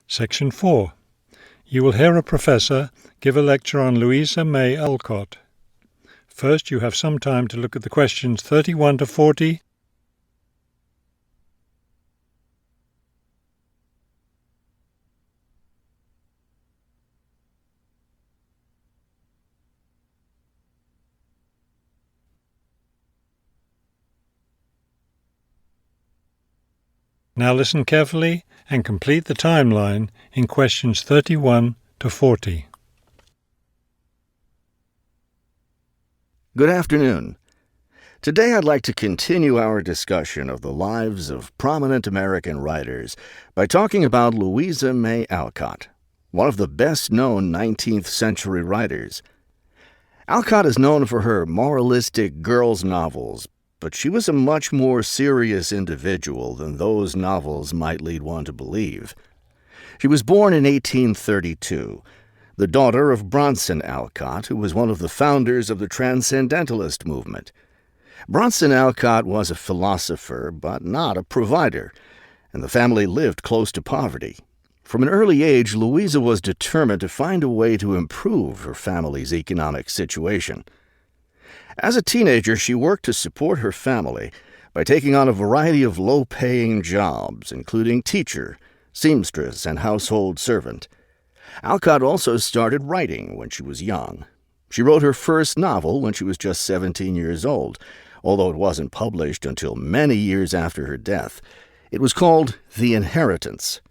Section 4. You will hear a professor give a lecture on Louisa May Alcott. First, you have some time to look at the questions 31 to 40. Now listen carefully and complete the timeline in questions 31 to 40. Good afternoon. Today I'd like to continue our discussion of the lives of prominent American writers by talking about Louisa May Alcott, one of the best-known 19th century writers. Alcott is known for her moralistic girls' novels, but she was a much more serious individual than those novels might lead one to believe. She was born in 1832, the daughter of Bronson Alcott, who was one of the founders of the Transcendentalist movement. Bronson Alcott was a philosopher, but not a provider, and the family lived close to poverty. From an early age, Louisa was determined to find a way to improve her family's economic situation. As a teenager, she worked to support her family by taking on a variety of low-paying jobs, including teacher, seamstress, and household servant. Alcott also started writing when she was young. She wrote her first novel when she was just 17 years old, although it wasn't published until many years after her death. It was called The Inheritance.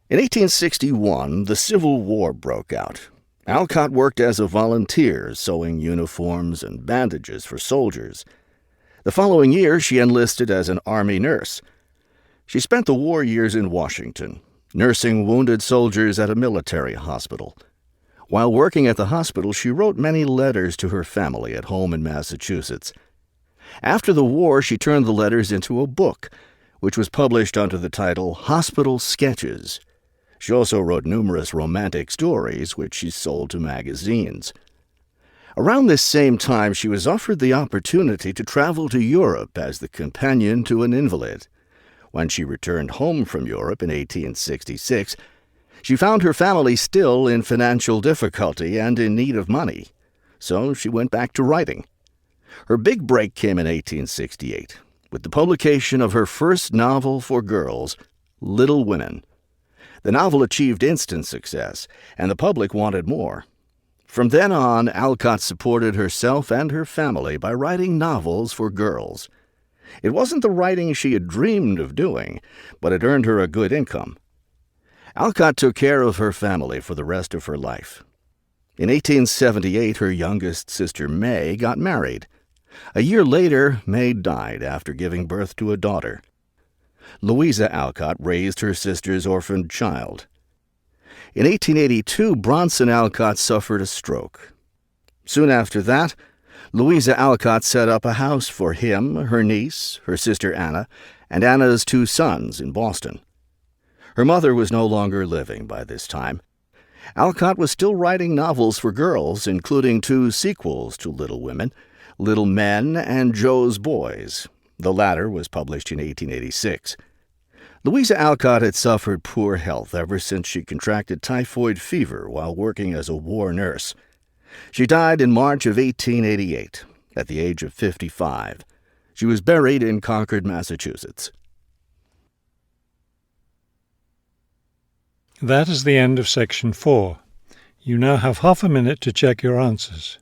In 1861, the Civil War broke out. Alcott worked as a volunteer, sewing uniforms and bandages for soldiers. The following year, she enlisted as an Army nurse. She spent the war years in Washington, nursing wounded soldiers at a military hospital. While working at the hospital, she wrote many letters to her family at home in Massachusetts. After the war, she turned the letters into a book, which was published under the title Hospital Sketches. She also wrote numerous romantic stories, which she sold to magazines. Around this same time, she was offered the opportunity to travel to Europe as the companion to an invalid. When she returned home from Europe in 1866, she found her family still in financial difficulty and in need of money, so she went back to writing. Her big break came in 1868, with the publication of her first novel for girls, Little Women. The novel achieved instant success, and the public wanted more. From then on, Alcott supported herself and her family by writing novels for girls. It wasn't the writing she had dreamed of doing, but it earned her a good income. Alcott took care of her family for the rest of her life. In 1878, her youngest sister May got married. A year later, May died after giving birth to a daughter. Louisa Alcott raised her sister's orphaned child. In 1882, Bronson Alcott suffered a stroke. Soon after that, Louisa Alcott set up a house for him, her niece, her sister Anna, and Anna's 2 sons in Boston. Her mother was no longer living by this time. Alcott was still writing novels for girls, including 2 sequels to Little Women, Little Men and Joe's Boys. The latter was published in 1886. Louisa Alcott had suffered poor health ever since she contracted typhoid fever while working as a war nurse. She died in March of 1888, at the age of 55. She was buried in Concord, Massachusetts. That is the end of Section 4. You now have half a minute to check your answers.